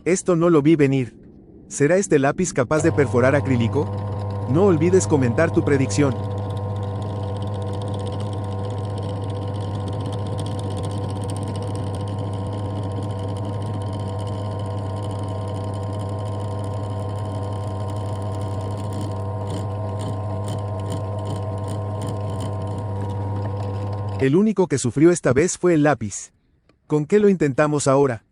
Esto no lo vi venir. ¿Será este lápiz capaz de perforar acrílico? No olvides comentar tu predicción. El único que sufrió esta vez fue el lápiz. ¿Con qué lo intentamos ahora?